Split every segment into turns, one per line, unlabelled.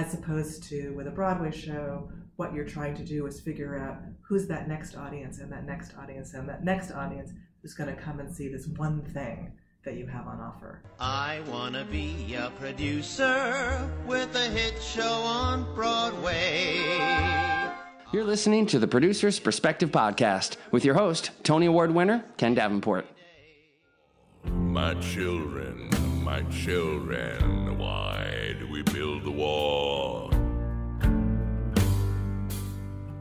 as opposed to with a Broadway show, what you're trying to do is figure out who's that next audience and that next audience and that next audience who's going to come and see this one thing that you have on offer.
I want to be a producer with a hit show on Broadway.
You're listening to the Producer's Perspective Podcast with your host, Tony Award winner, Ken Davenport.
My children, why do we build the wall?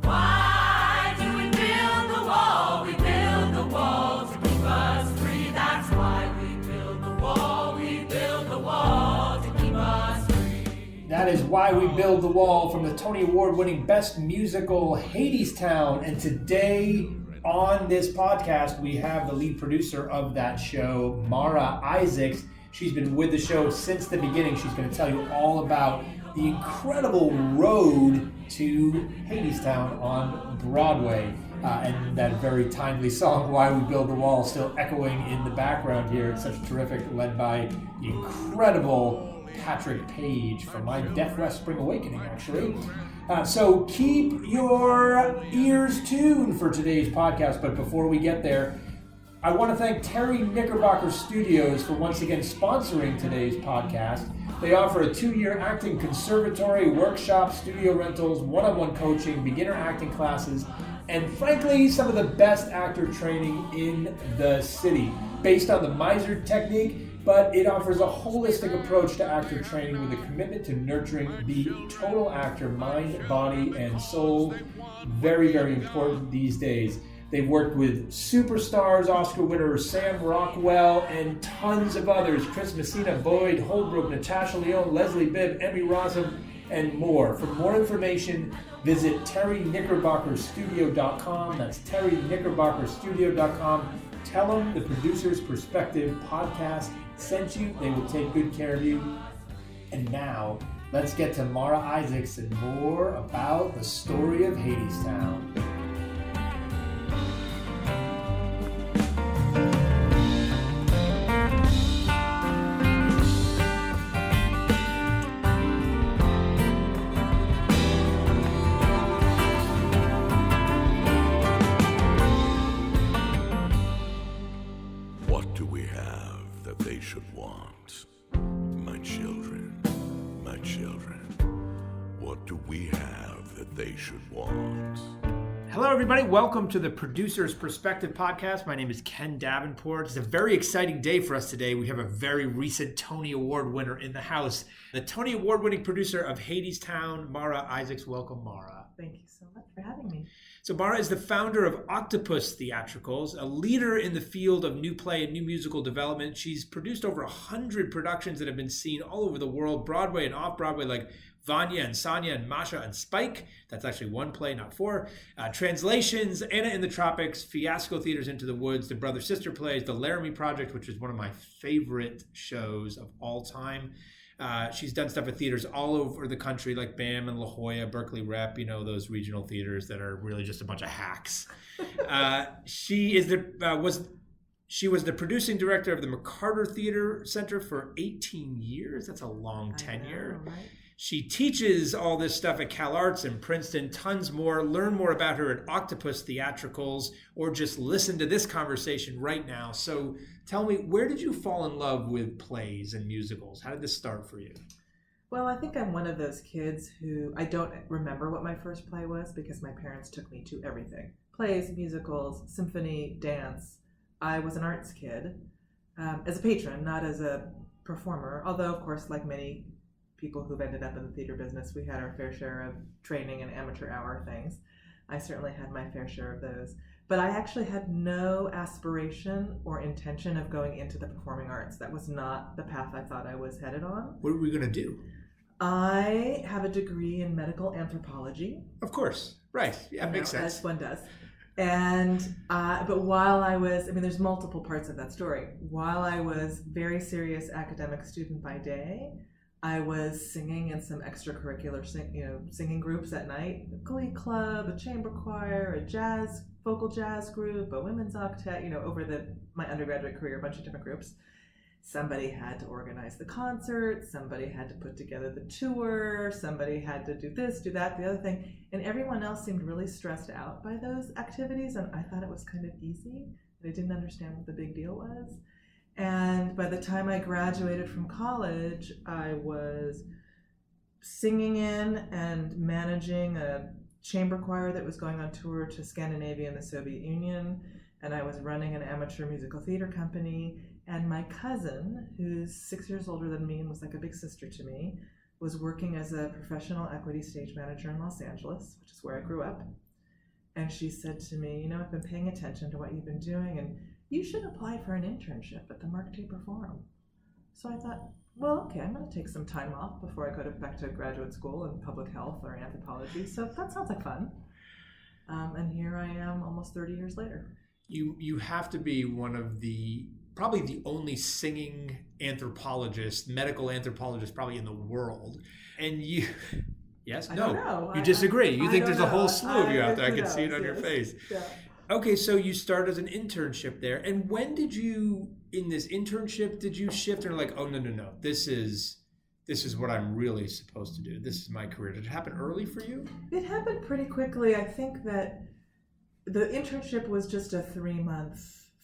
Why do we build the wall? We build the wall to keep us free. That's why we build the wall. We build the wall to keep us free.
That is Why We Build the Wall from the Tony Award-winning Best Musical, Hadestown. And today on this podcast, we have the lead producer of that show, Mara Isaacs. She's been with the show since the beginning. She's going to tell you all about the incredible road to Hadestown on Broadway. And that very timely song, Why We Build the Wall, still echoing in the background here. It's such terrific, led by the incredible Patrick Page from My Deaf West Spring Awakening, actually. So keep your ears tuned for today's podcast. But before we get there, I want to thank Terry Knickerbocker Studios for once again sponsoring today's podcast. They offer a 2-year acting conservatory, workshop, studio rentals, one-on-one coaching, beginner acting classes, and frankly, some of the best actor training in the city. Based on the Miser technique, but it offers a holistic approach to actor training with a commitment to nurturing the total actor, mind, body, and soul. Very, very important these days. They've worked with superstars, Oscar winner Sam Rockwell, and tons of others. Chris Messina, Boyd Holbrook, Natasha Lyonne, Leslie Bibb, Emmy Rossum, and more. For more information, visit TerryKnickerbockerStudio.com. That's TerryKnickerbockerStudio.com. Tell them the Producer's Perspective podcast sent you. They will take good care of you. And now, let's get to Mara Isaacs and more about the story of Hadestown.
What do we have that they should want? My children, what do we have that they should want?
Hello, everybody. Welcome to the Producer's Perspective podcast. My name is Ken Davenport. It's a very exciting day for us today. We have a very recent Tony Award winner in the house, the Tony Award-winning producer of Hadestown, Mara Isaacs. Welcome, Mara.
Thank you so much for having me.
So Mara is the founder of Octopus Theatricals, a leader in the field of new play and new musical development. She's produced over 100 productions that have been seen all over the world, Broadway and off-Broadway, like Vanya and Sonia and Masha and Spike. That's actually one play, not four. Translations, Anna in the Tropics, Fiasco Theater's Into the Woods, the Brother-Sister plays, the Laramie Project, which is one of my favorite shows of all time. She's done stuff at theaters all over the country, like BAM and La Jolla, Berkeley Rep, those regional theaters that are really just a bunch of hacks. She was the producing director of the McCarter Theater Center for 18 years. That's a long tenure.
I know, right?
She teaches all this stuff at Cal Arts and Princeton, tons more. Learn more about her at Octopus Theatricals, or just listen to this conversation right now. So tell me, where did you fall in love with plays and musicals? How did this start for you?
Well, I think I'm one of those kids who I don't remember what my first play was because my parents took me to everything. Plays, musicals, symphony, dance. I was an arts kid as a patron, not as a performer, although, of course, like many people who've ended up in the theater business, we had our fair share of training and amateur hour things. I certainly had my fair share of those. But I actually had no aspiration or intention of going into the performing arts. That was not the path I thought I was headed on.
What were we going to do?
I have a degree in medical anthropology.
Of course. Right. Yeah, makes sense.
As one does. And, but while I was, there's multiple parts of that story. While I was very serious academic student by day, I was singing in some extracurricular singing groups at night, a glee club, a chamber choir, a vocal jazz group, a women's octet, over my undergraduate career, a bunch of different groups. somebody had to organize the concert, somebody had to put together the tour, somebody had to do this, do that, the other thing. And everyone else seemed really stressed out by those activities. And I thought it was kind of easy. I didn't understand what the big deal was. And by the time I graduated from college, I was singing in and managing a chamber choir that was going on tour to Scandinavia and the Soviet Union. And I was running an amateur musical theater company. And my cousin, who's 6 years older than me and was like a big sister to me, was working as a professional equity stage manager in Los Angeles, which is where I grew up. And she said to me, you know, I've been paying attention to what you've been doing, and you should apply for an internship at the Mark Taper Forum. So I thought, well, okay, I'm going to take some time off before I go back to graduate school in public health or anthropology. So that sounds like fun. And here I am almost 30 years later.
You have to be one of probably the only singing anthropologist, medical anthropologist probably in the world. And you, yes,
I
no,
don't know.
you disagree. You think there's a whole
know.
slew of you out there. I
who
can see it
knows,
on your
yes.
face.
Yeah.
Okay, so you started as an internship there. And when did you, in this internship, did you shift and like, oh, no, this is what I'm really supposed to do. This is my career. Did it happen early for you?
It happened pretty quickly. I think that the internship was just a 3-month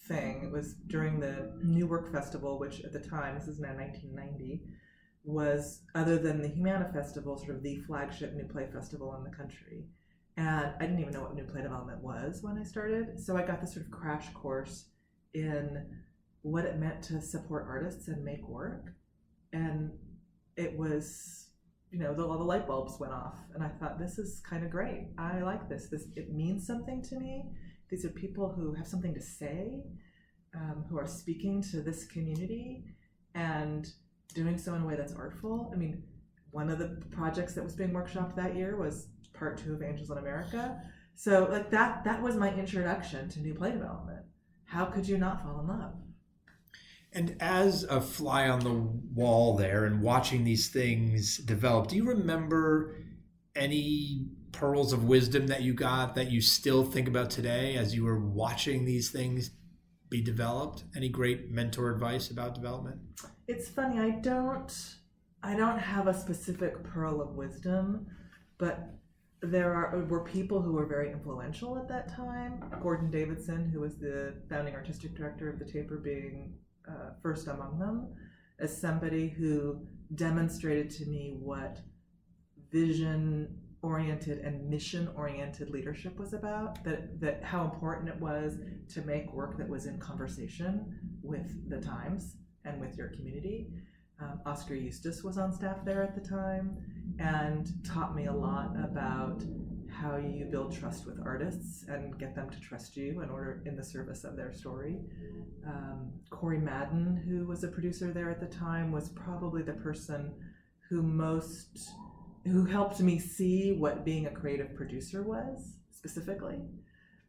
thing. It was during the New Work Festival, which at the time, this is now 1990, was, other than the Humana Festival, sort of the flagship new play festival in the country. And I didn't even know what new play development was when I started. So I got this sort of crash course in what it meant to support artists and make work. And it was, you know, all the light bulbs went off. And I thought, this is kind of great. I like this. It means something to me. These are people who have something to say, who are speaking to this community and doing so in a way that's artful. I mean, one of the projects that was being workshopped that year was part 2 of Angels in America. So like that was my introduction to new play development. How could you not fall in love?
And as a fly on the wall there and watching these things develop, do you remember any pearls of wisdom that you got that you still think about today as you were watching these things be developed? Any great mentor advice about development? It's
funny, I don't have a specific pearl of wisdom, but there were people who were very influential at that time. Gordon Davidson, who was the founding artistic director of the Taper, being first among them, as somebody who demonstrated to me what vision-oriented and mission-oriented leadership was about, that how important it was to make work that was in conversation with the times and with your community. Oscar Eustace was on staff there at the time and taught me a lot about how you build trust with artists and get them to trust you in the service of their story. Corey Madden, who was a producer there at the time, was probably the person who helped me see what being a creative producer was specifically.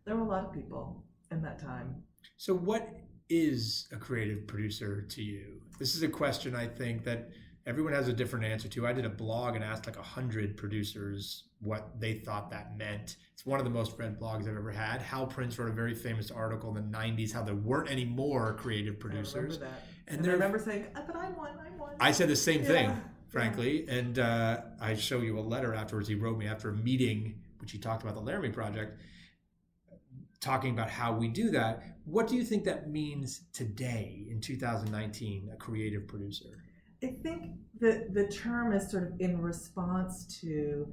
There were a lot of people in that time.
So what is a creative producer to you? This is a question I think that everyone has a different answer to. I did a blog and asked like 100 producers what they thought that meant. It's one of the most read blogs I've ever had. Hal Prince wrote a very famous article in the 90s how there weren't any more creative producers.
I remember that. And I remember saying, but I'm one.
I said the same thing, frankly. Yeah. And I show you a letter afterwards he wrote me after a meeting, which he talked about the Laramie Project, talking about how we do that. What do you think that means today in 2019, a creative producer?
I think that the term is sort of in response to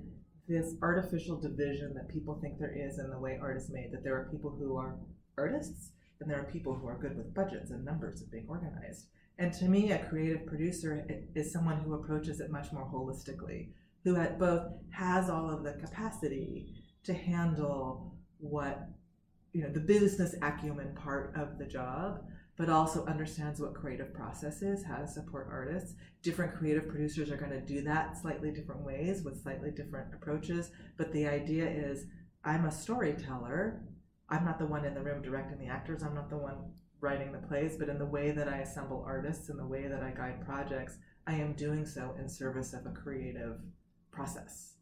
this artificial division that people think there is in the way art is made, that there are people who are artists and there are people who are good with budgets and numbers and being organized. And to me, a creative producer is someone who approaches it much more holistically, who both has all of the capacity to handle the business acumen part of the job, but also understands what creative process is, how to support artists. Different creative producers are going to do that slightly different ways with slightly different approaches. But the idea is, I'm a storyteller. I'm not the one in the room directing the actors. I'm not the one writing the plays, but in the way that I assemble artists, in the way that I guide projects, I am doing so in service of a creative process.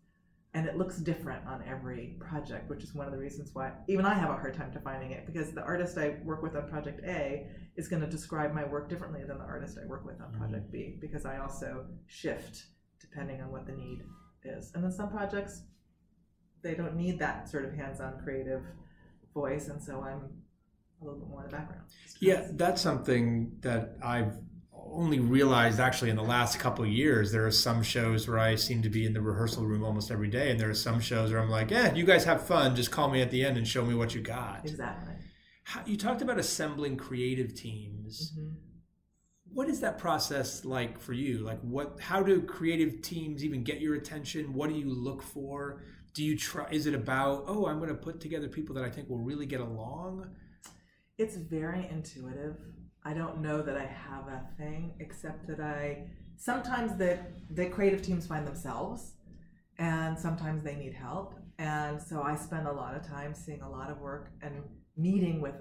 And it looks different on every project, which is one of the reasons why even I have a hard time defining it, because the artist I work with on project A is going to describe my work differently than the artist I work with on project B, because I also shift depending on what the need is. And then some projects, they don't need that sort of hands-on creative voice, and so I'm a little bit more in the background.
Yeah, that's something that I've only realized actually in the last couple of years. There are some shows where I seem to be in the rehearsal room almost every day, and there are some shows where I'm like, you guys have fun, just call me at the end and show me what you got.
Exactly.
You talked about assembling creative teams.
Mm-hmm.
What is that process like for you? Like, how do creative teams even get your attention? What do you look for? Do you try, is it about, I'm going to put together people that I think will really get along?
It's very intuitive. I don't know that I have a thing, except that sometimes the creative teams find themselves, and sometimes they need help. And so I spend a lot of time seeing a lot of work and meeting with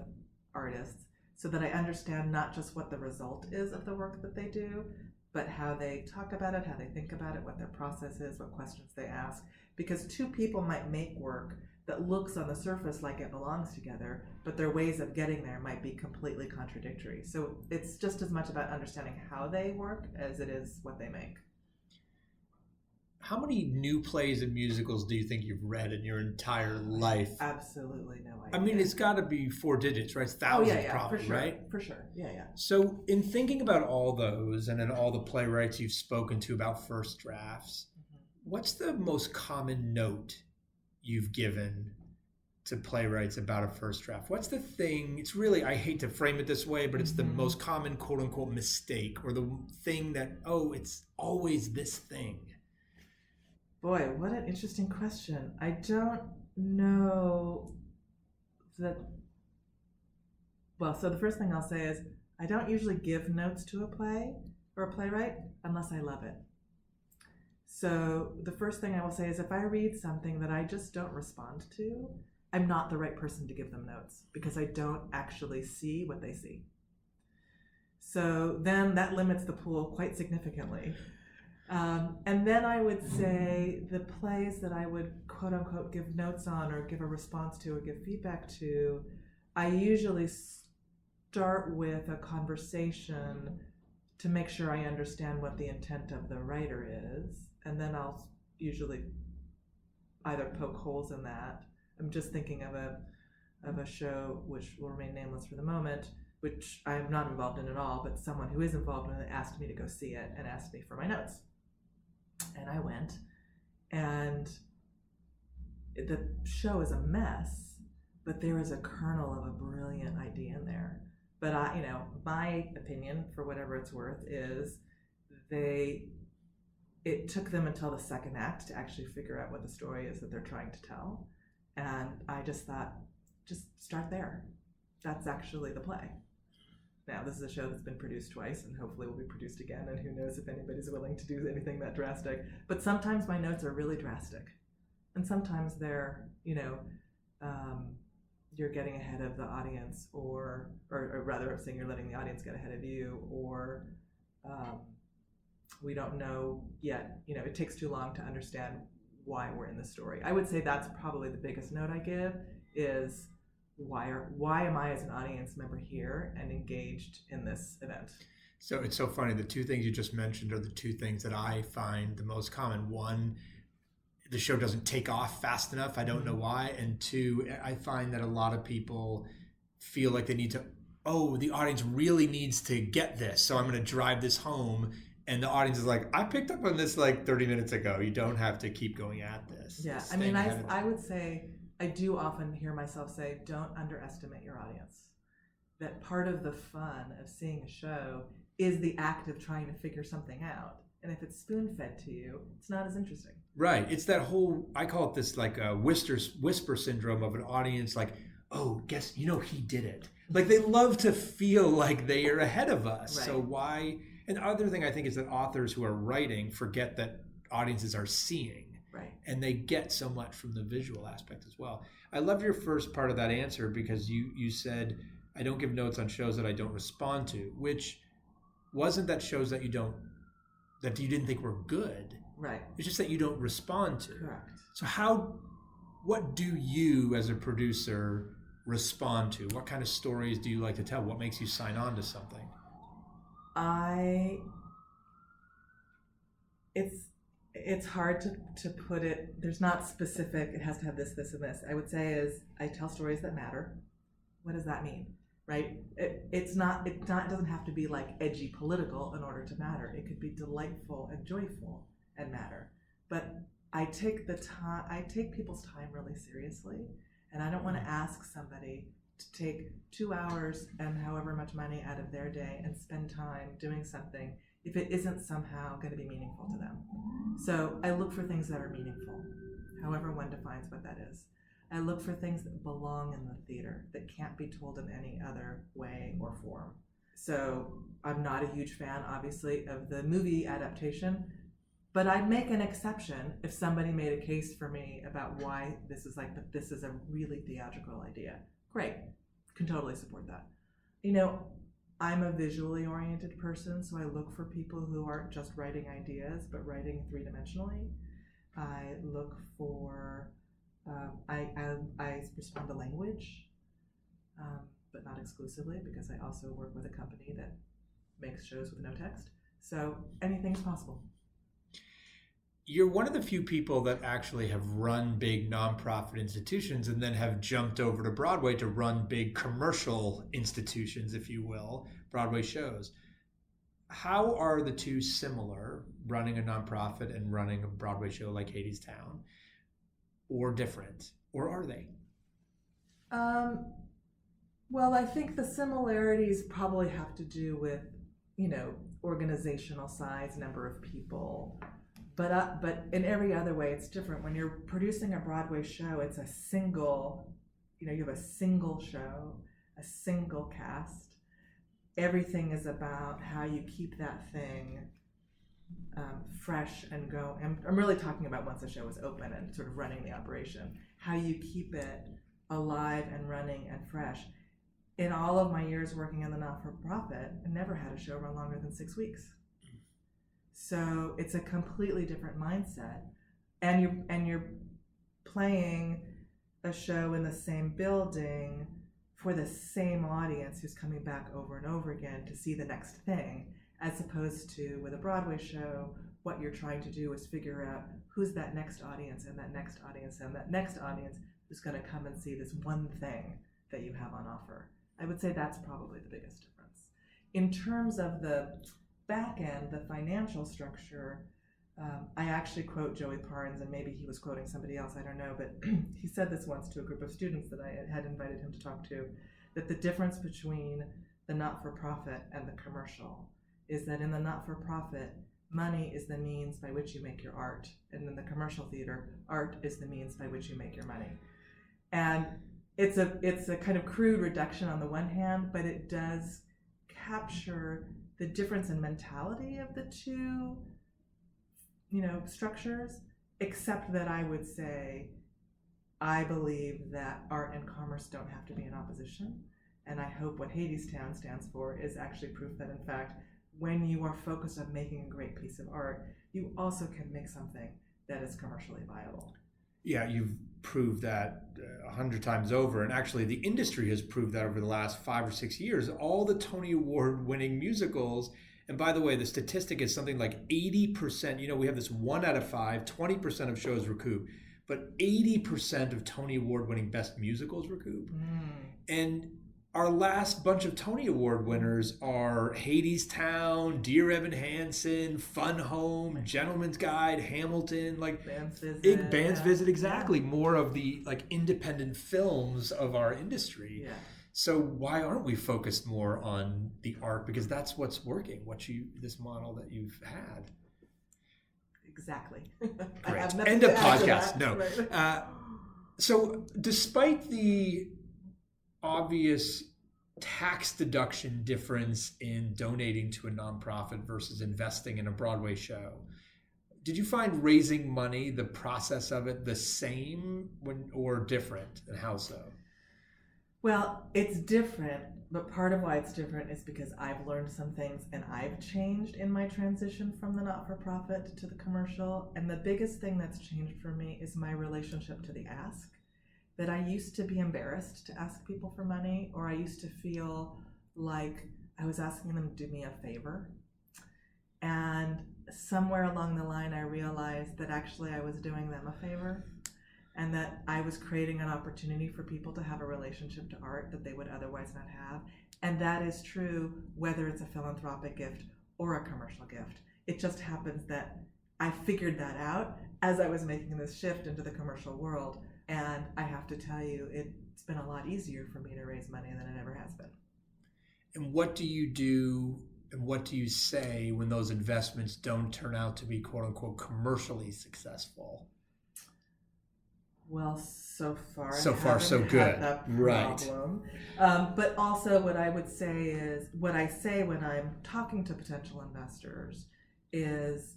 artists so that I understand not just what the result is of the work that they do, but how they talk about it, how they think about it, what their process is, what questions they ask. Because two people might make work that looks on the surface like it belongs together, but their ways of getting there might be completely contradictory. So it's just as much about understanding how they work as it is what they make.
How many new plays and musicals do you think you've read in your entire life?
Absolutely no idea.
I mean, it's got to be 4 digits, right? It's thousands, probably,
for sure,
right?
For sure, yeah.
So in thinking about all those and then all the playwrights you've spoken to about first drafts, what's the most common note you've given to playwrights about a first draft? What's the thing, it's really, I hate to frame it this way, but it's the most common quote unquote mistake, or the thing that, it's always this thing?
Boy, what an interesting question. I don't know that, so the first thing I'll say is I don't usually give notes to a play or a playwright unless I love it. So the first thing I will say is if I read something that I just don't respond to, I'm not the right person to give them notes because I don't actually see what they see. So then that limits the pool quite significantly. And then I would say the plays that I would quote unquote give notes on or give a response to or give feedback to, I usually start with a conversation to make sure I understand what the intent of the writer is. And then I'll usually either poke holes in that. I'm just thinking of a show which will remain nameless for the moment, which I am not involved in at all, but someone who is involved in it asked me to go see it and asked me for my notes. And I went, and the show is a mess, but there is a kernel of a brilliant idea in there. But my opinion, for whatever it's worth, is it took them until the second act to actually figure out what the story is that they're trying to tell. And I just thought, just start there. That's actually the play. Now, this is a show that's been produced twice and hopefully will be produced again, and who knows if anybody's willing to do anything that drastic. But sometimes my notes are really drastic. And sometimes they're, you're getting ahead of the audience, or rather, I'm saying you're letting the audience get ahead of you, or we don't know yet. It takes too long to understand why we're in the story. I would say that's probably the biggest note I give is why am I as an audience member here and engaged in this event?
So it's so funny. The two things you just mentioned are the two things that I find the most common. One, the show doesn't take off fast enough. I don't know why. And two, I find that a lot of people feel like they need to, the audience really needs to get this, so I'm going to drive this home. And the audience is like, I picked up on this like 30 minutes ago. You don't have to keep going at this.
Yeah, I mean, I would say, I do often hear myself say, don't underestimate your audience. That part of the fun of seeing a show is the act of trying to figure something out. And if it's spoon-fed to you, it's not as interesting. Right.
It's that whole, I call it this like a whisper syndrome of an audience like, guess, he did it. Like they love to feel like they are ahead of us. Right. So why? And the other thing I think is that authors who are writing forget that audiences are seeing.
Right.
And they get so much from the visual aspect as well. I love your first part of that answer because you said, I don't give notes on shows that I don't respond to, which wasn't that shows that you didn't think were good.
Right.
It's just that you don't respond to.
Correct.
So what do you as a producer respond to? What kind of stories do you like to tell? What makes you sign on to something?
It's hard to put it, there's not specific, it has to have this, this, and this. I would say is I tell stories that matter. What does that mean? Right? It doesn't have to be like edgy political in order to matter. It could be delightful and joyful and matter. But I take people's time really seriously, and I don't want to ask somebody to take 2 hours and however much money out of their day and spend time doing something if it isn't somehow going to be meaningful to them. So I look for things that are meaningful, however one defines what that is. I look for things that belong in the theater, that can't be told in any other way or form. So I'm not a huge fan, obviously, of the movie adaptation, but I'd make an exception if somebody made a case for me about why this is a really theatrical idea. Great, can totally support that. I'm a visually oriented person, so I look for people who aren't just writing ideas, but writing three-dimensionally. I look for, I respond to language, but not exclusively, because I also work with a company that makes shows with no text. So anything's possible.
You're one of the few people that actually have run big nonprofit institutions and then have jumped over to Broadway to run big commercial institutions, if you will, Broadway shows. How are the two similar, running a nonprofit and running a Broadway show like Hadestown, or different, or are they?
Well, I think the similarities probably have to do with, organizational size, number of people. But in every other way, it's different. When you're producing a Broadway show, it's a single, you have a single show, a single cast. Everything is about how you keep that thing fresh and go. And I'm really talking about once the show is open and sort of running the operation, how you keep it alive and running and fresh. In all of my years working in the not-for-profit, I never had a show run longer than 6 weeks. So it's a completely different mindset, and you're playing a show in the same building for the same audience who's coming back over and over again to see the next thing, as opposed to with a Broadway show, what you're trying to do is figure out who's that next audience and that next audience and that next audience who's going to come and see this one thing that you have on offer. I would say that's probably the biggest difference. In terms of the back end, the financial structure, I actually quote Joey Parnes, and maybe he was quoting somebody else, I don't know, but he said this once to a group of students that I had invited him to talk to, that the difference between the not-for-profit and the commercial is that in the not-for-profit, money is the means by which you make your art, and in the commercial theater, art is the means by which you make your money. And it's a kind of crude reduction on the one hand, but it does capture the difference in mentality of the two, structures, except that I would say, I believe that art and commerce don't have to be in opposition. And I hope what Hadestown stands for is actually proof that, in fact, when you are focused on making a great piece of art, you also can make something that is commercially viable.
Yeah, you've proved that 100 times over. And actually, the industry has proved that over the last 5 or 6 years. All the Tony Award winning musicals, and by the way, the statistic is something like 80%. We have this 1 out of 5, 20% of shows recoup, but 80% of Tony Award winning best musicals recoup. And our last bunch of Tony Award winners are Hadestown, Dear Evan Hansen, Fun Home, Gentleman's Guide, Hamilton, Band's Visit, exactly. Yeah. More of the independent films of our industry. Yeah. So why aren't we focused more on the art? Because that's what's working. This model that you've had.
Exactly.
Great. End of podcast. No. Right. So despite the obvious tax deduction difference in donating to a nonprofit versus investing in a Broadway show, did you find raising money, the process of it, the same or different, and how so?
Well, it's different, but part of why it's different is because I've learned some things and I've changed in my transition from the not-for-profit to the commercial. And the biggest thing that's changed for me is my relationship to the ask. That I used to be embarrassed to ask people for money, or I used to feel like I was asking them to do me a favor. And somewhere along the line, I realized that actually I was doing them a favor, and that I was creating an opportunity for people to have a relationship to art that they would otherwise not have. And that is true whether it's a philanthropic gift or a commercial gift. It just happens that I figured that out as I was making this shift into the commercial world. And I have to tell you, it's been a lot easier for me to raise money than it ever has been.
And what do you do and what do you say when those investments don't turn out to be quote unquote commercially successful?
Well, so far
so
had
good.
That
right.
problem. But also what I would say is, what I say when I'm talking to potential investors is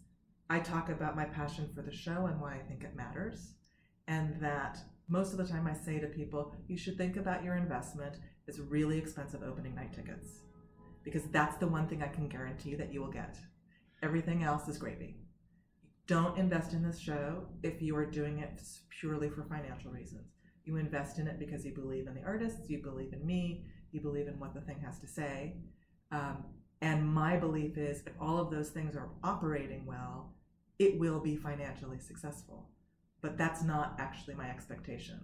I talk about my passion for the show and why I think it matters. And that most of the time I say to people, you should think about your investment as really expensive opening night tickets. Because that's the one thing I can guarantee that you will get. Everything else is gravy. Don't invest in this show if you are doing it purely for financial reasons. You invest in it because you believe in the artists, you believe in me, you believe in what the thing has to say. And my belief is if all of those things are operating well, it will be financially successful. But that's not actually my expectation.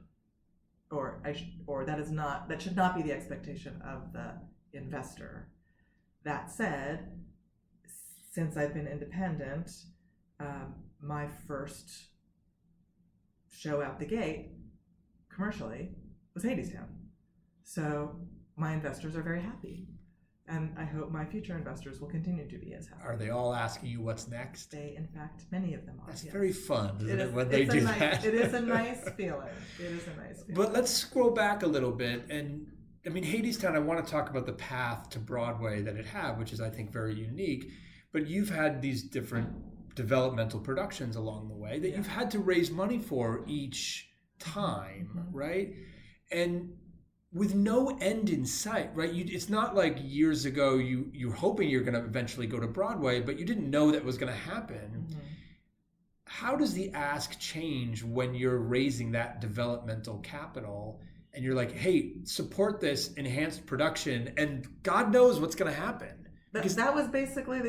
That should not be the expectation of the investor. That said, since I've been independent, my first show out the gate commercially was Hadestown. So my investors are very happy. And I hope my future investors will continue to be as happy.
Are they all asking you what's next?
They, in fact, many of them are.
That's
yes.
very fun, isn't it, when they do that?
It is a nice feeling. It is a nice feeling.
But let's scroll back a little bit. And I mean, Hadestown, I want to talk about the path to Broadway that it had, which is, I think, very unique. But you've had these different developmental productions along the way that you've had to raise money for each time, right? And with no end in sight, right? It's not like years ago you're hoping you're going to eventually go to Broadway, but you didn't know that was going to happen. Mm-hmm. How does the ask change when you're raising that developmental capital and you're like, hey, support this enhanced production, and God knows what's going to happen?
Because that was basically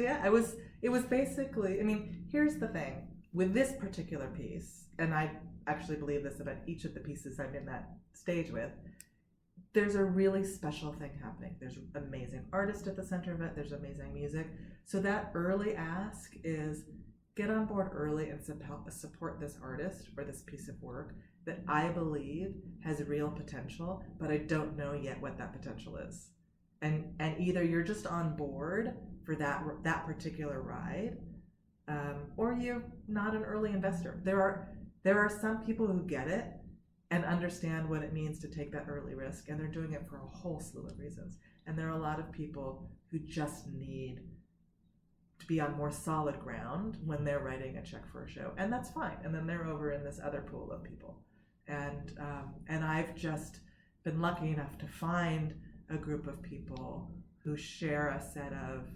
it was basically, I mean, here's the thing. With this particular piece, and I actually believe this about each of the pieces I'm in that stage with, there's a really special thing happening. There's amazing artists at the center of it. There's amazing music. So that early ask is get on board early and support this artist or this piece of work that I believe has real potential, but I don't know yet what that potential is. And either you're just on board for that particular ride, or you're not an early investor. There are some people who get it and understand what it means to take that early risk, and they're doing it for a whole slew of reasons. And there are a lot of people who just need to be on more solid ground when they're writing a check for a show, and that's fine. And then they're over in this other pool of people. And I've just been lucky enough to find a group of people who share a set of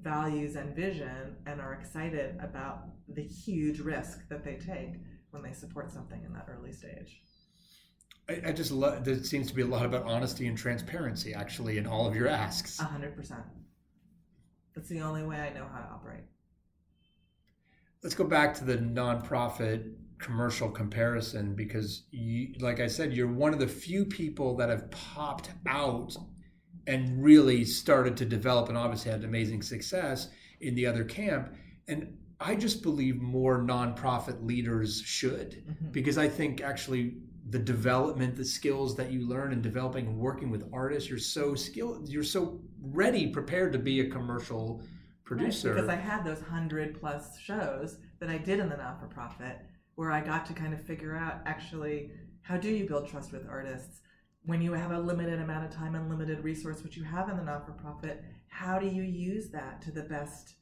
values and vision and are excited about the huge risk that they take when they support something in that early stage.
I just love, there seems to be a lot about honesty and transparency actually in all of your asks.
100%. That's the only way I know how to operate.
Let's go back to the nonprofit commercial comparison, because you, like I said, you're one of the few people that have popped out and really started to develop and obviously had amazing success in the other camp. And I just believe more nonprofit leaders should, because I think actually the development, the skills that you learn in developing and working with artists, you're so skilled, you're so ready, prepared to be a commercial producer.
Right, because I had those 100+ shows that I did in the not-for-profit where I got to kind of figure out actually, how do you build trust with artists? When you have a limited amount of time and limited resource, which you have in the not-for-profit, how do you use that to the best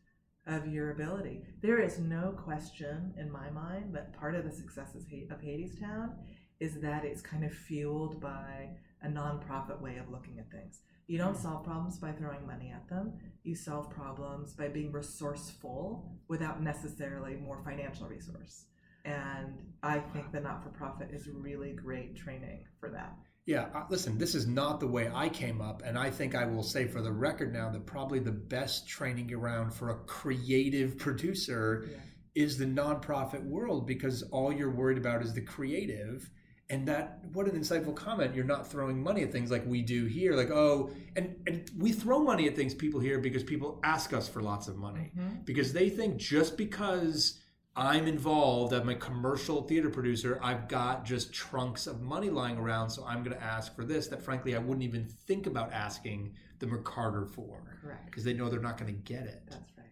of your ability? There is no question in my mind that part of the success of Hadestown is that it's kind of fueled by a nonprofit way of looking at things. You don't solve problems by throwing money at them. You solve problems by being resourceful without necessarily more financial resource. And I think the not-for-profit is really great training for that.
Yeah, listen, this is not the way I came up, and I think I will say for the record now that probably the best training around for a creative producer is the nonprofit world, because all you're worried about is the creative. And that, what an insightful comment. You're not throwing money at things like we do here. Like, oh, and we throw money at things, people here, because people ask us for lots of money. Because they think just because I'm involved, I'm a commercial theater producer, I've got just trunks of money lying around, so I'm going to ask for this that frankly I wouldn't even think about asking the McCarter for.
Correct.
Because they know they're not going to get it.
That's right.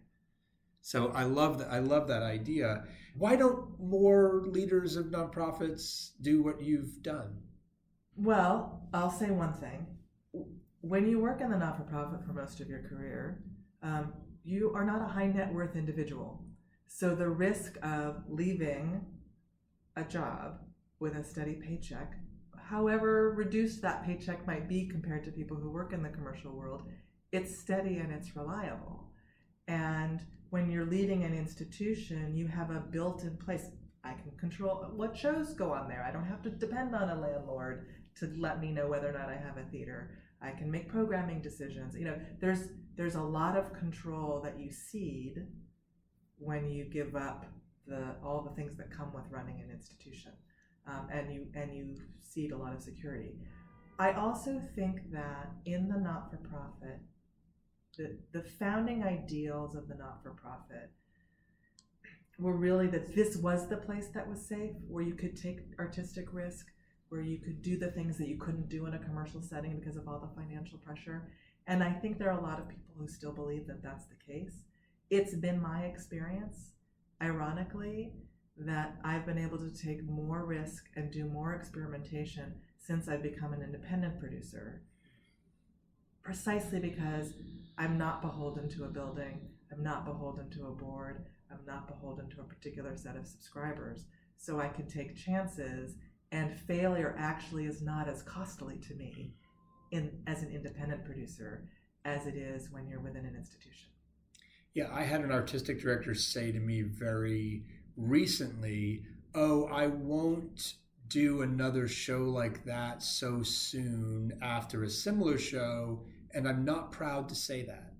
So I love that idea. Why don't more leaders of nonprofits do what you've done?
Well, I'll say one thing. When you work in the not-for-profit for most of your career, you are not a high net worth individual. So the risk of leaving a job with a steady paycheck, however reduced that paycheck might be compared to people who work in the commercial world, it's steady and it's reliable. And when you're leading an institution, you have a built-in place. I can control what shows go on there. I don't have to depend on a landlord to let me know whether or not I have a theater. I can make programming decisions. You know, there's a lot of control that you cede when you give up all the things that come with running an institution, and you cede a lot of security. I also think that in the not-for-profit, the founding ideals of the not-for-profit were really that this was the place that was safe, where you could take artistic risk, where you could do the things that you couldn't do in a commercial setting because of all the financial pressure. And I think there are a lot of people who still believe that that's the case. It's been my experience, ironically, that I've been able to take more risk and do more experimentation since I've become an independent producer, precisely because I'm not beholden to a building, I'm not beholden to a board, I'm not beholden to a particular set of subscribers. So I can take chances, and failure actually is not as costly to me as an independent producer as it is when you're within an institution.
Yeah, I had an artistic director say to me very recently, oh, I won't do another show like that so soon after a similar show, and I'm not proud to say that.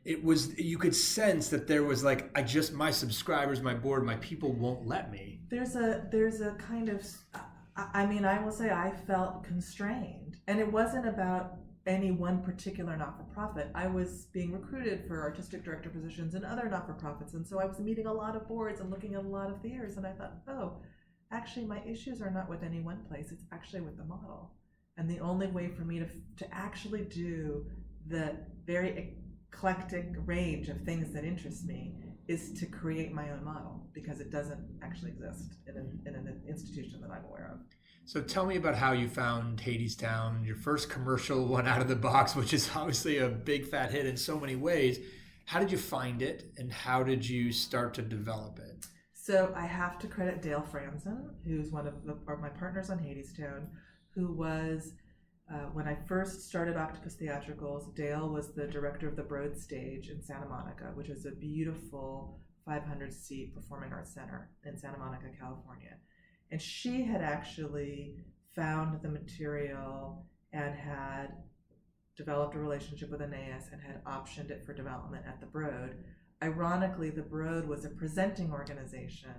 It was, you could sense that there was like, my subscribers, my board, my people won't let me.
There's a kind of, I mean, I will say I felt constrained, and it wasn't about any one particular not-for-profit. I was being recruited for artistic director positions in other not-for-profits, and so I was meeting a lot of boards and looking at a lot of theaters, and I thought, oh, actually my issues are not with any one place, it's actually with the model. And the only way for me to actually do the very eclectic range of things that interest me is to create my own model, because it doesn't actually exist in an institution that I'm aware of.
So tell me about how you found Hadestown, your first commercial one out of the box, which is obviously a big fat hit in so many ways. How did you find it, and how did you start to develop it?
So I have to credit Dale Franzen, who's one of my partners on Hadestown, who was, when I first started Octopus Theatricals, Dale was the director of the Broad Stage in Santa Monica, which is a beautiful 500-seat performing arts center in Santa Monica, California. And she had actually found the material and had developed a relationship with Aeneas and had optioned it for development at the Broad. Ironically, the Broad was a presenting organization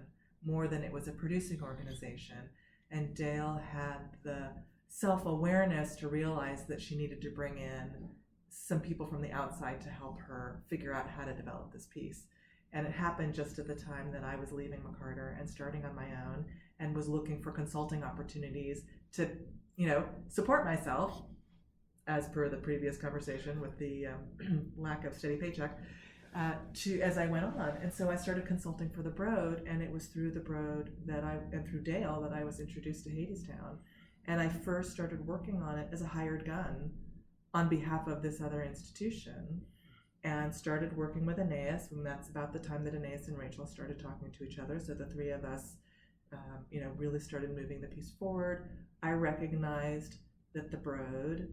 more than it was a producing organization, and Dale had the self-awareness to realize that she needed to bring in some people from the outside to help her figure out how to develop this piece. And it happened just at the time that I was leaving McCarter and starting on my own, and was looking for consulting opportunities to, support myself, as per the previous conversation with the lack of steady paycheck, as I went on. And so I started consulting for the Broad, and it was through the Broad and through Dale that I was introduced to Hadestown. And I first started working on it as a hired gun on behalf of this other institution, and started working with Aeneas, and that's about the time that Aeneas and Rachel started talking to each other. So the three of us, really started moving the piece forward. I recognized that the Broad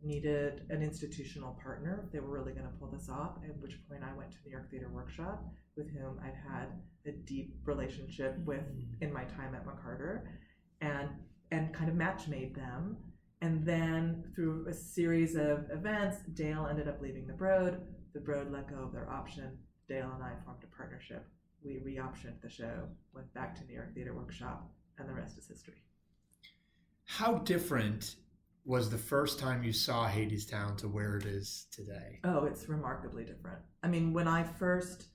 needed an institutional partner if they were really going to pull this off, at which point I went to New York Theater Workshop, with whom I'd had a deep relationship with in my time at McCarter, and kind of match made them. And then through a series of events, Dale ended up leaving the Broad let go of their option. Dale and I formed a partnership. We re-optioned the show, went back to New York Theater Workshop, and the rest is history. How
different was the first time you saw Hadestown to where it is today?
Oh, it's remarkably different. I mean, when I first,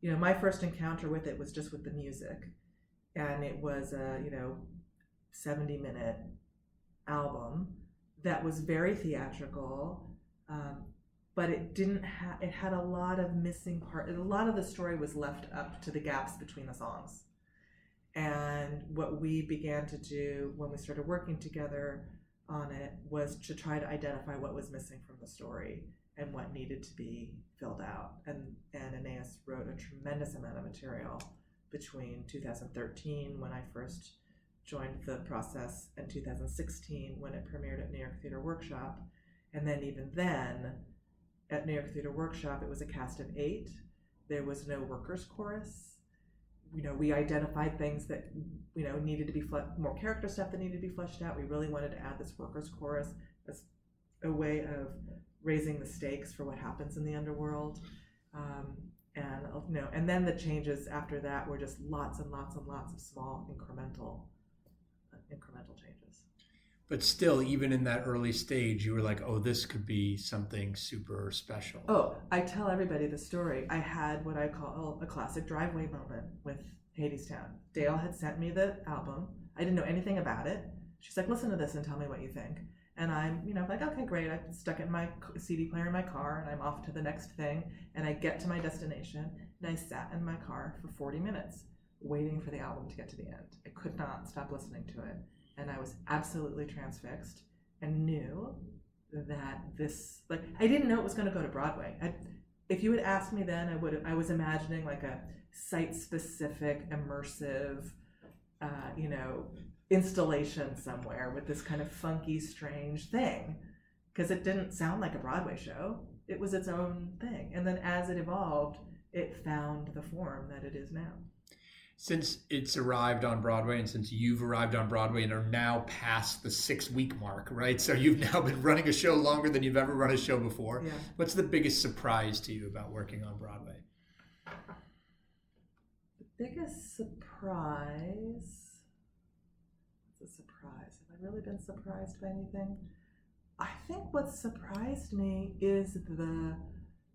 my first encounter with it was just with the music, and it was a, 70-minute album that was very theatrical, but it didn't have, it had a lot of missing part. A lot of the story was left up to the gaps between the songs. And what we began to do when we started working together on it was to try to identify what was missing from the story and what needed to be filled out. And Aeneas wrote a tremendous amount of material between 2013, when I first joined the process, and 2016, when it premiered at New York Theater Workshop. And then even then, at New York Theater Workshop, it was a cast of 8. There was no workers' chorus. We identified things that, needed to be more character stuff that needed to be fleshed out. We really wanted to add this workers' chorus as a way of raising the stakes for what happens in the underworld. And then the changes after that were just lots and lots and lots of small incremental changes.
But still, even in that early stage, you were like, oh, this could be something super special.
Oh, I tell everybody the story. I had what I call a classic driveway moment with Hadestown. Dale had sent me the album. I didn't know anything about it. She's like, listen to this and tell me what you think. And I'm, like, okay, great. I stuck it in my CD player in my car, and I'm off to the next thing. And I get to my destination, and I sat in my car for 40 minutes waiting for the album to get to the end. I could not stop listening to it. And I was absolutely transfixed and knew that this, I didn't know it was going to go to Broadway. If you had asked me then, I was imagining like a site-specific, immersive, installation somewhere with this kind of funky, strange thing, because it didn't sound like a Broadway show. It was its own thing. And then as it evolved, it found the form that it is now.
Since it's arrived on Broadway, and since you've arrived on Broadway and are now past the 6-week mark, right? So you've now been running a show longer than you've ever run a show before.
Yeah.
What's the biggest surprise to you about working on Broadway?
The biggest surprise? What's a surprise? Have I really been surprised by anything? I think what surprised me is the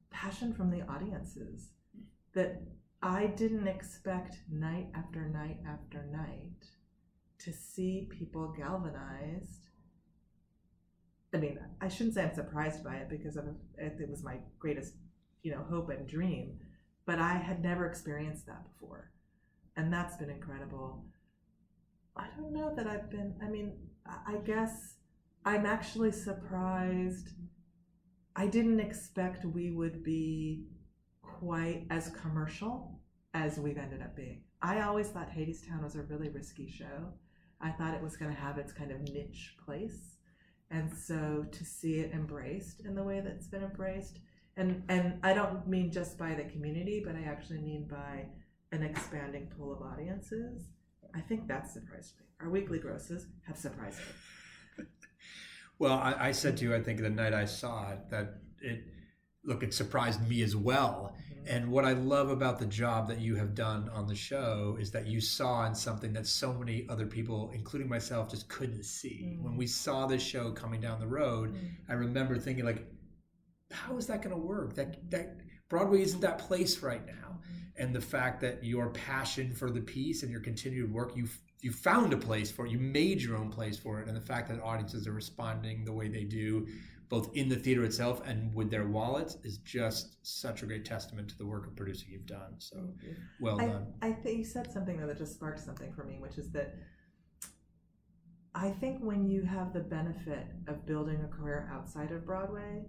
passion from the audiences. That I didn't expect night after night after night to see people galvanized. I mean, I shouldn't say I'm surprised by it, because it was my greatest, hope and dream, but I had never experienced that before. And that's been incredible. I don't know that I guess I'm actually surprised. I didn't expect we would be quite as commercial as we've ended up being. I always thought Hadestown was a really risky show. I thought it was going to have its kind of niche place. And so to see it embraced in the way that it's been embraced, and I don't mean just by the community, but I actually mean by an expanding pool of audiences, I think that surprised me. Our weekly grosses have surprised me.
Well, I said to you, I think the night I saw it, that it surprised me as well. And what I love about the job that you have done on the show is that you saw in something that so many other people, including myself, just couldn't see. When we saw this show coming down the road, I remember thinking, like, how is that going to work? That Broadway isn't that place right now. And the fact that your passion for the piece and your continued work, you found a place for it, you made your own place for it, and the fact that audiences are responding the way they do, both in the theater itself and with their wallets, is just such a great testament to the work of producing you've done. So well done.
I think you said something though that just sparked something for me, which is that I think when you have the benefit of building a career outside of Broadway,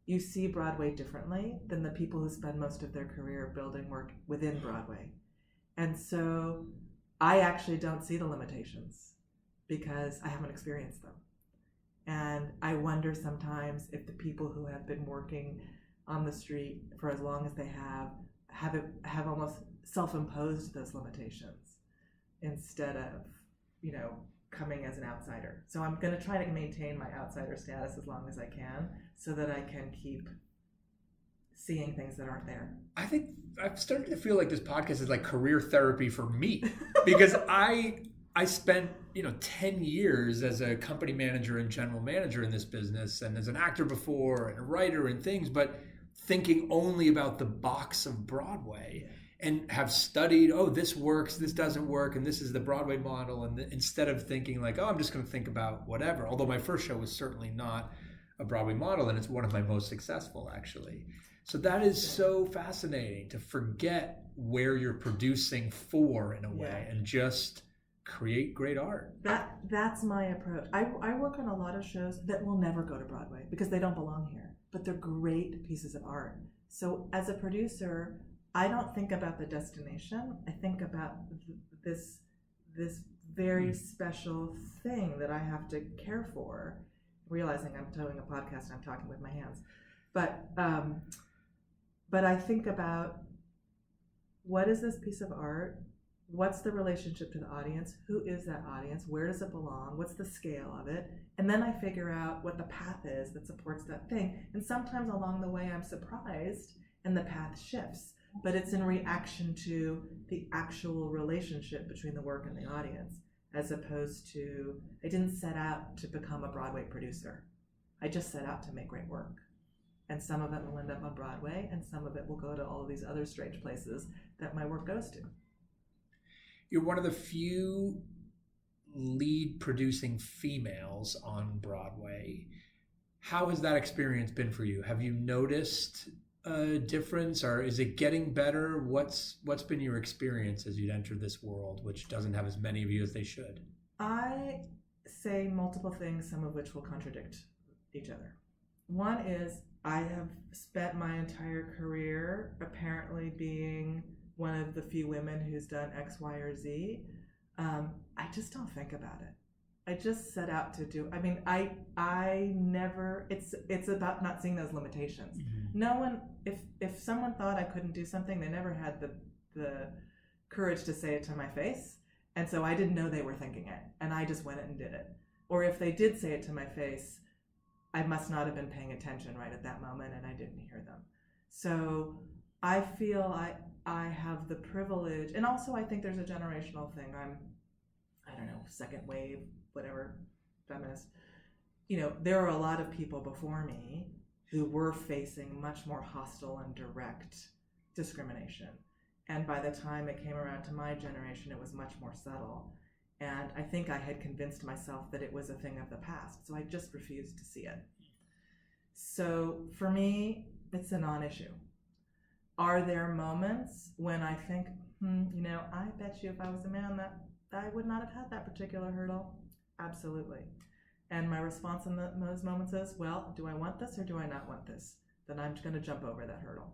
you see Broadway differently than the people who spend most of their career building work within Broadway. And so I actually don't see the limitations because I haven't experienced them. And I wonder sometimes if the people who have been working on the street for as long as they have almost self-imposed those limitations instead of, coming as an outsider. So I'm going to try to maintain my outsider status as long as I can so that I can keep seeing things that aren't there.
I think I've started to feel like this podcast is like career therapy for me because I spent 10 years as a company manager and general manager in this business and as an actor before and a writer and things, but thinking only about the box of Broadway and have studied, this works, this doesn't work, and this is the Broadway model. And instead of thinking like, I'm just going to think about whatever, although my first show was certainly not a Broadway model and it's one of my most successful actually. So that is so fascinating to forget where you're producing for in a way and just create great art.
That's my approach. I work on a lot of shows that will never go to Broadway because they don't belong here, but they're great pieces of art. So as a producer, I don't think about the destination. I think about this very special thing that I have to care for, realizing I'm doing a podcast and I'm talking with my hands. But I think about what is this piece of art? What's the relationship to the audience? Who is that audience? Where does it belong? What's the scale of it? And then I figure out what the path is that supports that thing. And sometimes along the way I'm surprised and the path shifts, but it's in reaction to the actual relationship between the work and the audience, as opposed to, I didn't set out to become a Broadway producer. I just set out to make great work. And some of it will end up on Broadway, and some of it will go to all of these other strange places that my work goes to.
You're one of the few lead producing females on Broadway. How has that experience been for you? Have you noticed a difference, or is it getting better? What's been your experience as you'd entered this world, which doesn't have as many of you as they should?
I say multiple things, some of which will contradict each other. One is I have spent my entire career apparently being one of the few women who's done X, Y, or Z. I just don't think about it. I just set out to do, I never, it's about not seeing those limitations. Mm-hmm. No one, if someone thought I couldn't do something, they never had the courage to say it to my face. And so I didn't know they were thinking it. And I just went and did it. Or if they did say it to my face, I must not have been paying attention right at that moment and I didn't hear them. So I feel I have the privilege, and also I think there's a generational thing. I don't know, second wave, whatever, feminist. There are a lot of people before me who were facing much more hostile and direct discrimination. And by the time it came around to my generation, it was much more subtle. And I think I had convinced myself that it was a thing of the past. So I just refused to see it. So for me, it's a non-issue. Are there moments when I think, I bet you if I was a man that I would not have had that particular hurdle? Absolutely. And my response in those moments is, well, do I want this or do I not want this? Then I'm going to jump over that hurdle.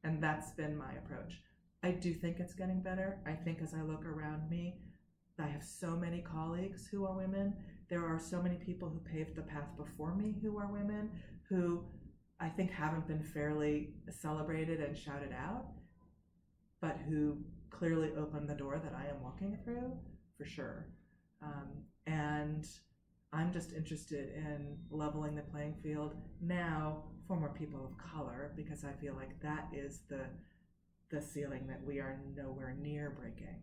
And that's been my approach. I do think it's getting better. I think as I look around me, I have so many colleagues who are women. There are so many people who paved the path before me who are women, who I think haven't been fairly celebrated and shouted out, but who clearly opened the door that I am walking through, for sure. And I'm just interested in leveling the playing field now for more people of color, because I feel like that is the ceiling that we are nowhere near breaking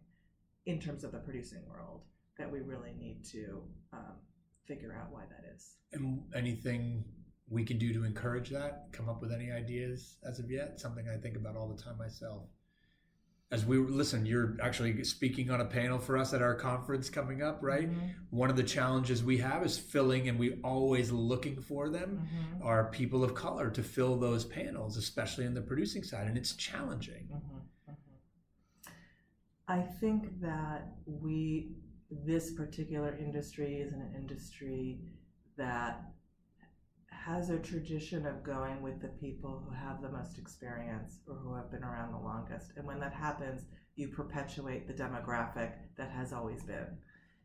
in terms of the producing world, that we really need to figure out why that is.
And anything we can do to encourage that? Come up with any ideas as of yet? Something I think about all the time myself. As we listen, you're actually speaking on a panel for us at our conference coming up, right? Mm-hmm. One of the challenges we have is filling, and we're always looking for them, mm-hmm. are people of color to fill those panels, especially in the producing side, and it's challenging.
Mm-hmm. Mm-hmm. I think that this particular industry is an industry that has a tradition of going with the people who have the most experience or who have been around the longest. And when that happens, you perpetuate the demographic that has always been.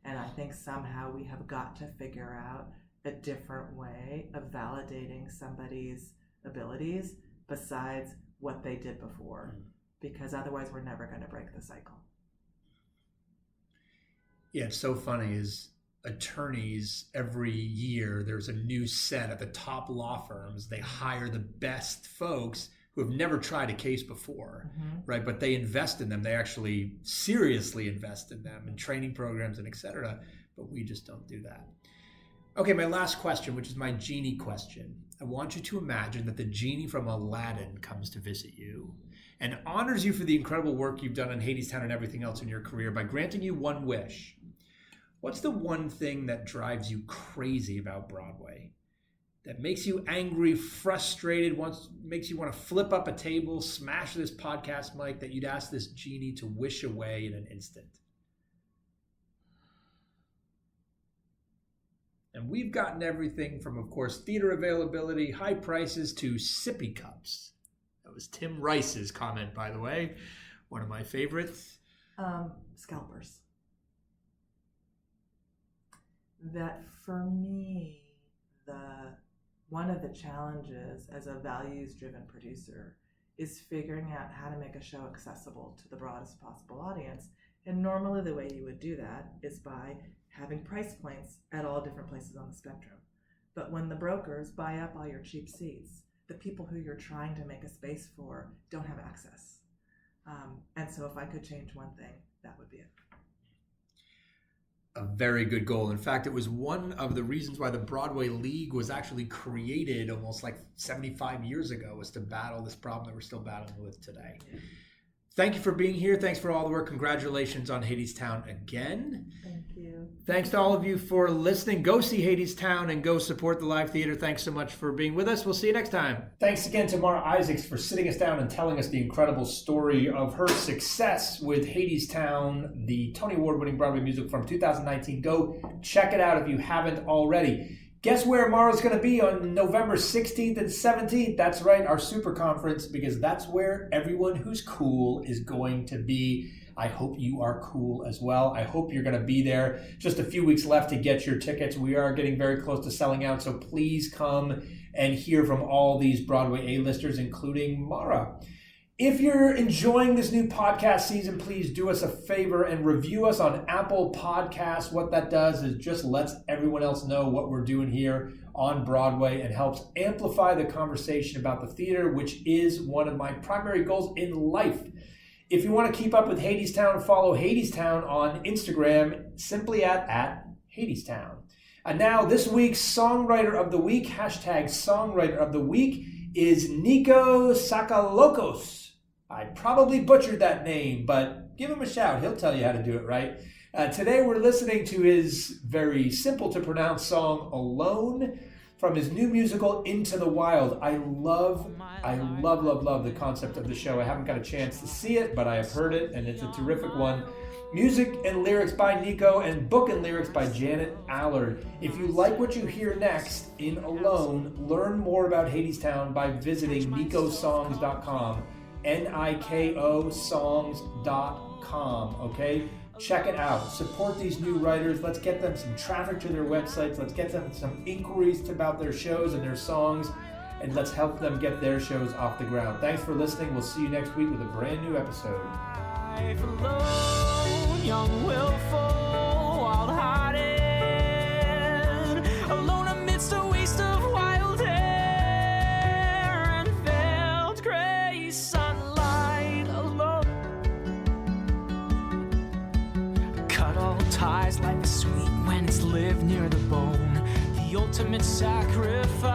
And I think somehow we have got to figure out a different way of validating somebody's abilities besides what they did before, because otherwise we're never going to break the cycle.
Yeah, it's so funny is attorneys every year, there's a new set at the top law firms. They hire the best folks who have never tried a case before, right? But they invest in them. They actually seriously invest in them in training programs and et cetera. But we just don't do that. Okay, my last question, which is my genie question. I want you to imagine that the genie from Aladdin comes to visit you and honors you for the incredible work you've done in Hadestown and everything else in your career by granting you one wish. What's the one thing that drives you crazy about Broadway? That makes you angry, frustrated, makes you want to flip up a table, smash this podcast mic, that you'd ask this genie to wish away in an instant? And we've gotten everything from, of course, theater availability, high prices, to sippy cups. That was Tim Rice's comment, by the way. One of my favorites.
Scalpers. That for me, one of the challenges as a values-driven producer is figuring out how to make a show accessible to the broadest possible audience. And normally the way you would do that is by having price points at all different places on the spectrum. But when the brokers buy up all your cheap seats, the people who you're trying to make a space for don't have access. And so if I could change one thing, that would be it.
A very good goal. In fact, it was one of the reasons why the Broadway League was actually created almost like 75 years ago, was to battle this problem that we're still battling with today. Thank you for being here. Thanks for all the work. Congratulations on Hadestown again.
Thank you.
Thanks to all of you for listening. Go see Hadestown and go support the live theater. Thanks so much for being with us. We'll see you next time. Thanks again to Mara Isaacs for sitting us down and telling us the incredible story of her success with Hadestown, the Tony Award-winning Broadway musical from 2019. Go check it out if you haven't already. Guess where Mara's going to be on November 16th and 17th? That's right, our super conference, because that's where everyone who's cool is going to be. I hope you are cool as well. I hope you're going to be there. Just a few weeks left to get your tickets. We are getting very close to selling out, so please come and hear from all these Broadway A-listers, including Mara. If you're enjoying this new podcast season, please do us a favor and review us on Apple Podcasts. What that does is just lets everyone else know what we're doing here on Broadway and helps amplify the conversation about the theater, which is one of my primary goals in life. If you want to keep up with Hadestown, follow Hadestown on Instagram, simply at Hadestown. And now this week's Songwriter of the Week, hashtag Songwriter of the Week, is Nico Sakalokos. I probably butchered that name, but give him a shout. He'll tell you how to do it right. Today we're listening to his very simple to pronounce song, Alone, from his new musical, Into the Wild. I love the concept of the show. I haven't got a chance to see it, but I have heard it, and it's a terrific one. Music and lyrics by Nico, and book and lyrics by Janet Allard. If you like what you hear next in Alone, learn more about Hadestown by visiting nikosongs.com. nikosongs.com, okay? Check it out. Support these new writers. Let's get them some traffic to their websites. Let's get them some inquiries about their shows and their songs, and let's help them get their shows off the ground. Thanks for listening. We'll see you next week with a brand new episode.
Alone, young, willful, wild-hearted, alone amidst a waste of wild air and felt gray sunlight. Alone, cut all ties like the sweet when it's lived near the bone. The ultimate sacrifice.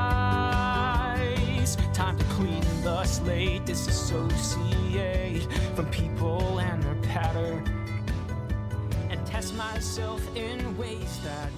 Time to clean the slate, disassociate from people and their pattern, and test myself in ways that